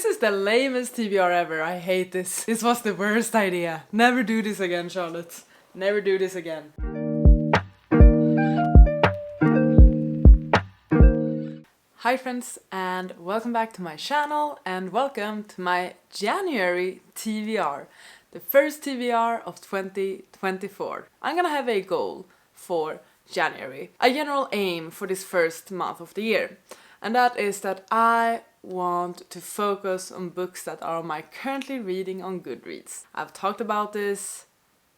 This is the lamest TBR ever. I hate this. This was the worst idea. Never do this again, Charlotte. Never do this again. Hi friends, and welcome back to my channel, and welcome to my January TBR. The first TBR of 2024. I'm gonna have a goal for January. A general aim for this first month of the year. And that is that I want to focus on books that are my currently reading on Goodreads. I've talked about this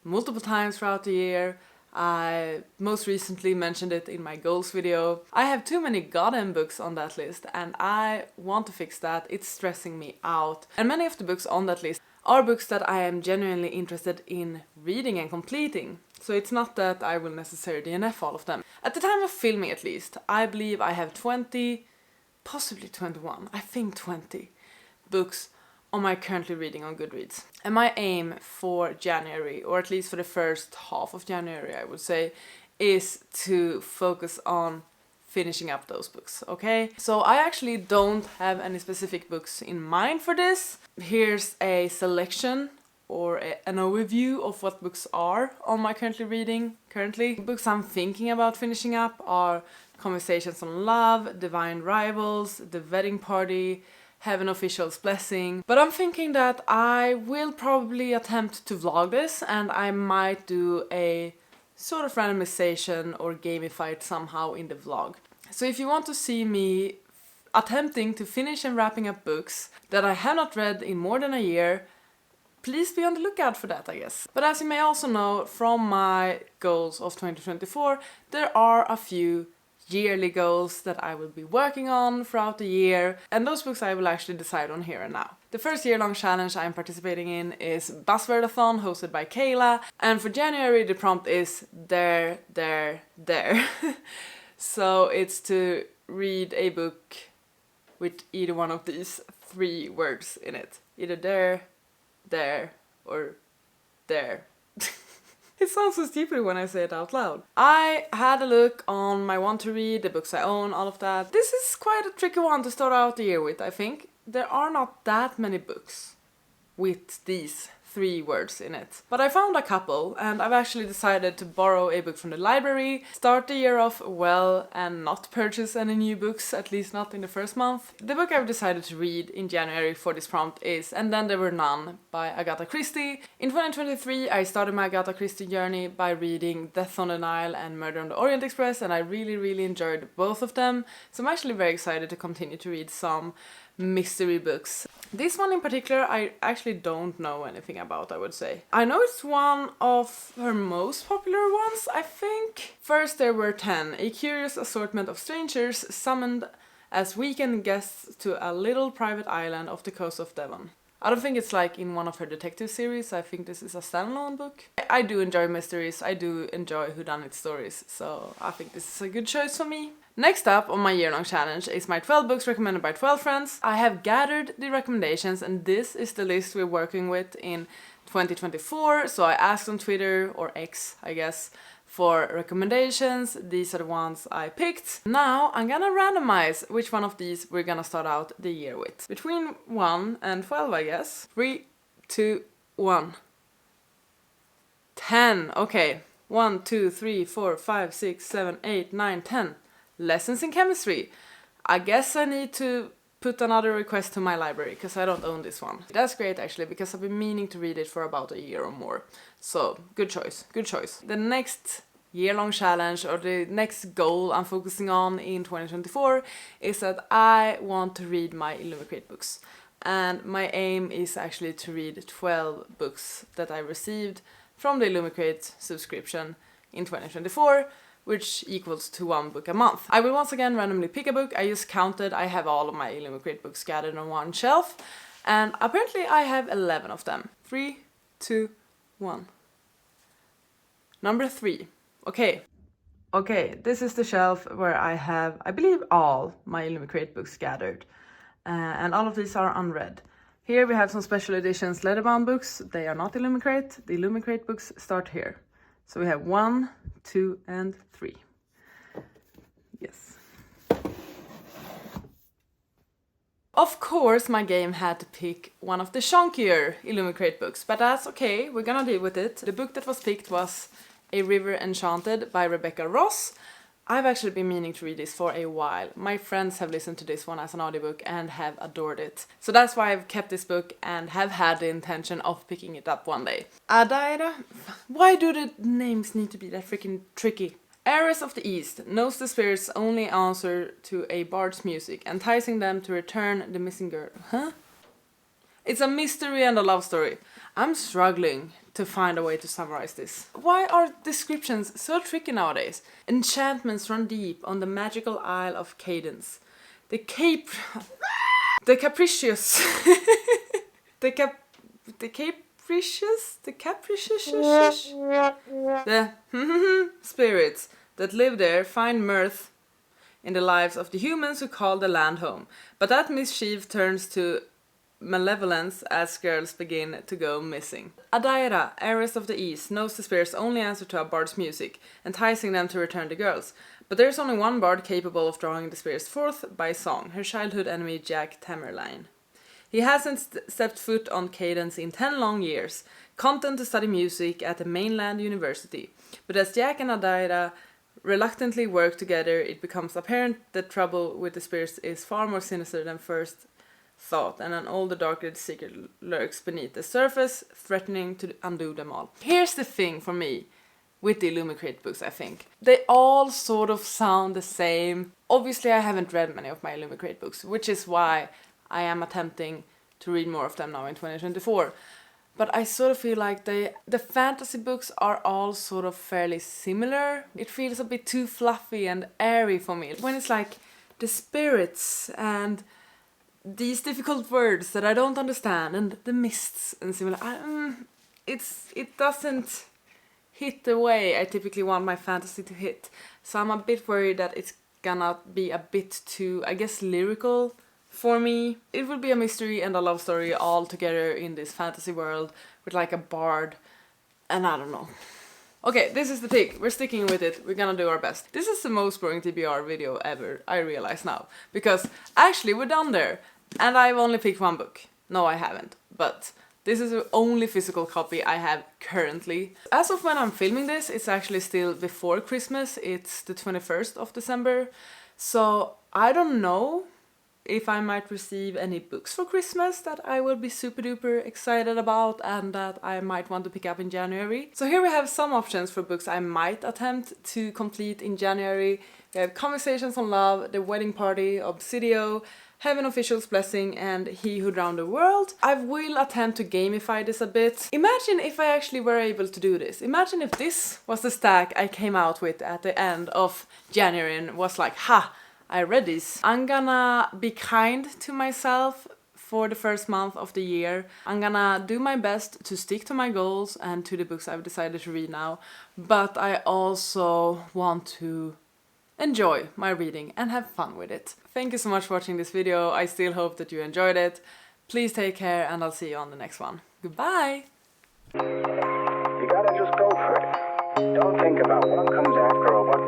multiple times throughout the year. I most recently mentioned it in my goals video. I have too many goddamn books on that list and I want to fix that. It's stressing me out. And many of the books on that list are books that I am genuinely interested in reading and completing. So it's not that I will necessarily DNF all of them. At the time of filming at least, I believe I have 20, possibly 21, I think 20 books on my currently reading on Goodreads. And my aim for January, or at least for the first half of January I would say, is to focus on finishing up those books, okay? So I actually don't have any specific books in mind for this. Here's a selection or an overview of what books are on my currently reading currently. Books I'm thinking about finishing up are Conversations on Love, Divine Rivals, The Wedding Party, Heaven Official's Blessing. But I'm thinking that I will probably attempt to vlog this and I might do a sort of randomization or gamify it somehow in the vlog. So if you want to see me attempting to finish and wrapping up books that I have not read in more than a year, please be on the lookout for that, I guess. But as you may also know from my goals of 2024, there are a few yearly goals that I will be working on throughout the year, and those books I will actually decide on here and now. The first year-long challenge I'm participating in is Verathon, hosted by Kayla, and for January the prompt is there. So it's to read a book with either one of these 3 words in it. Either there, or there. It sounds so stupid when I say it out loud. I had a look on my want to read, the books I own, all of that. This is quite a tricky one to start out the year with, I think. There are not that many books with these 3 words in it. But I found a couple and I've actually decided to borrow a book from the library, start the year off well and not purchase any new books, at least not in the first month. The book I've decided to read in January for this prompt is And Then There Were None by Agata Christi. In 2023 I started my Agata Christi journey by reading Death on the Nile and Murder on the Orient Express, and I really enjoyed both of them. So I'm actually very excited to continue to read some mystery books. This one in particular I actually don't know anything about, I would say. I know it's one of her most popular ones, I think. First There Were 10, a curious assortment of strangers summoned as weekend guests to a little private island off the coast of Devon. I don't think it's like in one of her detective series, I think this is a standalone book. I do enjoy mysteries, I do enjoy whodunit stories, so I think this is a good choice for me. Next up on my year-long challenge is my 12 books recommended by 12 friends. I have gathered the recommendations and this is the list we're working with in 2024. So I asked on Twitter, or X I guess, for recommendations. These are the ones I picked. Now I'm gonna randomize which one of these we're gonna start out the year with. Between 1 and 12 I guess. 3, 2, 1. 10, okay. 1, 2, 3, 4, 5, 6, 7, 8, 9, 10. Lessons in chemistry. I guess I need to put another request to my library because I don't own this one. That's great actually because I've been meaning to read it for about a year or more. So good choice, good choice. The next year-long challenge or the next goal I'm focusing on in 2024 is that I want to read my Illumicrate books. And my aim is actually to read 12 books that I received from the Illumicrate subscription in 2024. Which equals to 1 book a month. I will once again randomly pick a book. I just counted, I have all of my Illumicrate books gathered on one shelf, and apparently I have 11 of them. 3, 2, 1. Number 3. Okay, this is the shelf where I have, I believe, all my Illumicrate books gathered, and all of these are unread. Here we have some special editions letterbound books. They are not Illumicrate. The Illumicrate books start here. So we have 1, 2, and 3. Yes. Of course, my game had to pick one of the chunkier Illumicrate books, but that's okay, we're gonna deal with it. The book that was picked was A River Enchanted by Rebecca Ross. I've actually been meaning to read this for a while. My friends have listened to this one as an audiobook and have adored it. So that's why I've kept this book and have had the intention of picking it up one day. Adaira? Why do the names need to be that freaking tricky? Heiress of the East knows the spirit's only answer to a bard's music, enticing them to return the missing girl. Huh? It's a mystery and a love story. I'm struggling to find a way to summarize this. Why are descriptions so tricky nowadays? Enchantments run deep on the magical Isle of Cadence. The capricious... the spirits that live there find mirth in the lives of the humans who call the land home. But that mischief turns to malevolence as girls begin to go missing. Adaira, heiress of the East, knows the spirit's only answer to a bard's music, enticing them to return the girls. But there's only one bard capable of drawing the spirits forth by song, her childhood enemy Jack Tamerlane. He hasn't stepped foot on Cadence in 10 long years, content to study music at the mainland university. But as Jack and Adaira reluctantly work together, it becomes apparent that trouble with the spirits is far more sinister than first thought, and an older darker secret lurks beneath the surface, threatening to undo them all. Here's the thing for me with the Illumicrate books, I think. They all sort of sound the same. Obviously, I haven't read many of my Illumicrate books, which is why I am attempting to read more of them now in 2024. But I sort of feel like the fantasy books are all sort of fairly similar. It feels a bit too fluffy and airy for me. When it's like the spirits and these difficult words that I don't understand and the mists and similar, it doesn't hit the way I typically want my fantasy to hit. So I'm a bit worried that it's gonna be a bit too, I guess, lyrical for me. It will be a mystery and a love story all together in this fantasy world with like a bard, and I don't know. Okay, this is the pick. We're sticking with it. We're gonna do our best. This is the most boring TBR video ever, I realize now. Because actually we're done there. And I've only picked one book. No, I haven't. But this is the only physical copy I have currently. As of when I'm filming this, it's actually still before Christmas. It's the 21st of December. So I don't know if I might receive any books for Christmas that I will be super duper excited about and that I might want to pick up in January. So here we have some options for books I might attempt to complete in January. We have Conversations on Love, The Wedding Party, Obsidio, Heaven Official's Blessing, and He Who Drowned the World. I will attempt to gamify this a bit. Imagine if I actually were able to do this. Imagine if this was the stack I came out with at the end of January and was like, ha! I read this. I'm gonna be kind to myself for the first month of the year. I'm gonna do my best to stick to my goals and to the books I've decided to read now. But I also want to enjoy my reading and have fun with it. Thank you so much for watching this video. I still hope that you enjoyed it. Please take care and I'll see you on the next one. Goodbye! You gotta just go for it. Don't think about what comes after or what